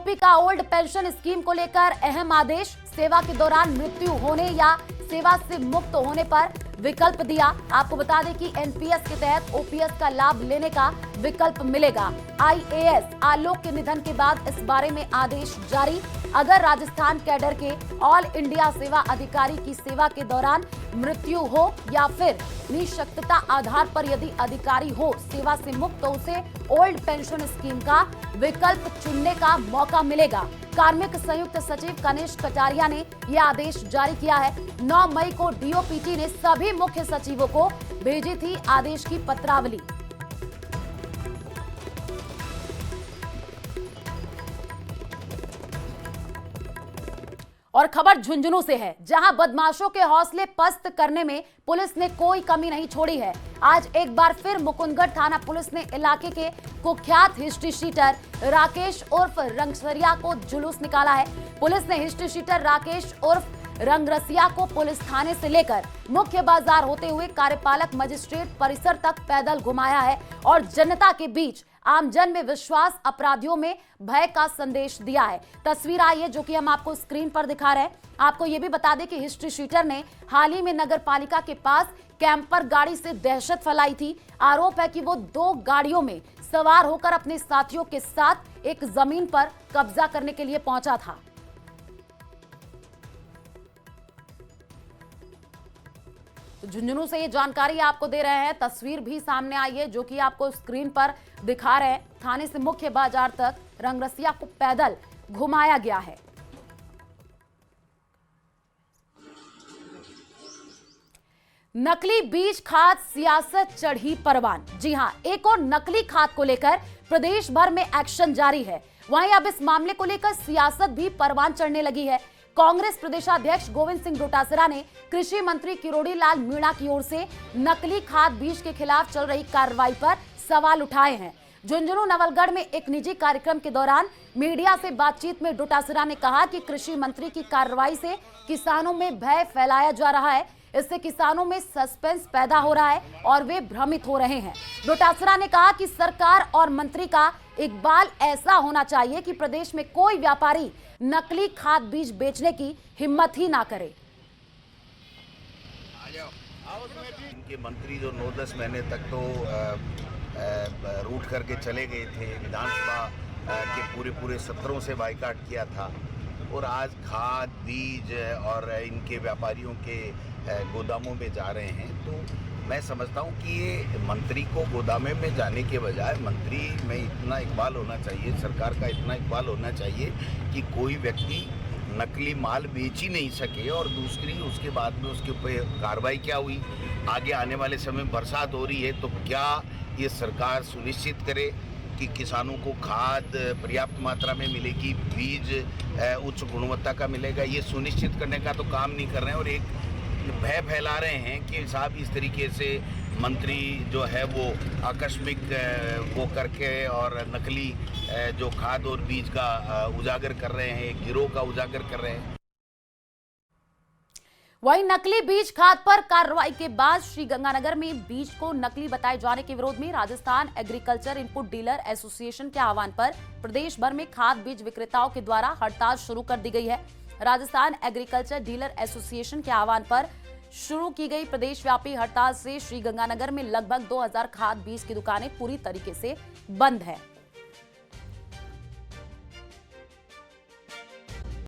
DOP का old pension scheme को लेकर अहम आदेश। सेवा के दौरान मृत्यु होने या सेवा से मुक्त होने पर विकल्प दिया। आपको बता दें कि एनपीएस के तहत ओपीएस का लाभ लेने का विकल्प मिलेगा। आईएएस आलोक के निधन के बाद इस बारे में आदेश जारी। अगर राजस्थान कैडर के ऑल इंडिया सेवा अधिकारी की सेवा के दौरान मृत्यु हो या फिर निःशक्तता आधार पर यदि अधिकारी हो सेवा से मुक्त, तो उसे ओल्ड पेंशन स्कीम का विकल्प चुनने का मौका मिलेगा। कार्मिक संयुक्त सचिव कनिष्क कटारिया ने यह आदेश जारी किया है। 9 मई को डीओपीटी ने सभी मुख्य सचिवों को भेजी थी आदेश की पत्रावली। और खबर झुंझुनू से है, जहां बदमाशों के हौसले पस्त करने में पुलिस ने कोई कमी नहीं छोड़ी है। आज एक बार फिर मुकुंदगढ़ थाना पुलिस ने इलाके के कुख्यात हिस्ट्री शीटर राकेश उर्फ रंगसरिया को जुलूस निकाला है। पुलिस ने हिस्ट्री शीटर राकेश उर्फ रंगरसिया को पुलिस थाने से लेकर मुख्य बाजार होते हुए कार्यपालक मजिस्ट्रेट परिसर तक पैदल घुमाया है और जनता के बीच आमजन में विश्वास, अपराधियों में भय का संदेश दिया है। तस्वीर आई है जो कि हम आपको स्क्रीन पर दिखा रहे हैं। आपको यह भी बता दें कि हिस्ट्री शीटर ने हाल ही में नगर पालिका के पास कैंपर गाड़ी से दहशत फैलाई थी। आरोप है कि वो 2 गाड़ियों में सवार होकर अपने साथियों के साथ एक जमीन पर कब्जा करने के लिए पहुंचा था। तो झुंझुनू से ये जानकारी आपको दे रहे हैं। तस्वीर भी सामने आई है जो कि आपको स्क्रीन पर दिखा रहे हैं। थाने से मुख्य बाजार तक रंगरसिया को पैदल घुमाया गया है। नकली बीज खाद सियासत चढ़ी परवान। जी हां, एक और नकली खाद को लेकर प्रदेश भर में एक्शन जारी है। वहीं अब इस मामले को लेकर सियासत भी परवान चढ़ने लगी है। कांग्रेस प्रदेशाध्यक्ष गोविंद सिंह डोटासरा ने कृषि मंत्री किरोड़ी लाल मीणा की ओर से नकली खाद बीज के खिलाफ चल रही कार्रवाई पर सवाल उठाए हैं। झुंझुनू नवलगढ़ में एक निजी कार्यक्रम के दौरान मीडिया से बातचीत में डोटासरा ने कहा कि कृषि मंत्री की कार्रवाई से किसानों में भय फैलाया जा रहा है। इससे किसानों में सस्पेंस पैदा हो रहा है और वे भ्रमित हो रहे हैं। डोटासरा ने कहा कि सरकार और मंत्री का इकबाल ऐसा होना चाहिए कि प्रदेश में कोई व्यापारी नकली खाद बीज बेचने की हिम्मत ही ना करे। इनके मंत्री जो 9-10 महीने तक तो रूट करके चले गए थे, विधानसभा के पूरे सत्रों से बाइकाट किया था, और आज खाद बीज और इनके व्यापारियों के गोदामों में जा रहे हैं। तो मैं समझता हूं कि ये मंत्री को गोदामे में जाने के बजाय मंत्री में इतना इकबाल होना चाहिए, सरकार का इतना इकबाल होना चाहिए कि कोई व्यक्ति नकली माल बेच ही नहीं सके। और दूसरी, उसके बाद में उसके ऊपर कार्रवाई क्या हुई। आगे आने वाले समय बरसात हो रही है, तो क्या ये सरकार सुनिश्चित करे कि किसानों को खाद पर्याप्त मात्रा में मिलेगी, बीज उच्च गुणवत्ता का मिलेगा। ये सुनिश्चित करने का तो काम नहीं कर रहे हैं और एक भय फैला रहे हैं कि साहब इस तरीके से मंत्री जो है वो आकस्मिक वो करके और नकली जो खाद और बीज का उजागर कर रहे हैं, एक गिरोह का उजागर कर रहे हैं। वहीं नकली बीज खाद पर कार्रवाई के बाद श्रीगंगानगर में बीज को नकली बताए जाने के विरोध में Rajasthan agriculture input dealer association के आह्वान पर प्रदेश भर में खाद बीज विक्रेताओं के द्वारा हड़ताल शुरू कर दी गई है। राजस्थान एग्रीकल्चर डीलर एसोसिएशन के आह्वान पर शुरू की गई प्रदेशव्यापी हड़ताल से श्रीगंगानगर में लगभग 2000 खाद बीज की दुकानें पूरी तरीके से बंद है।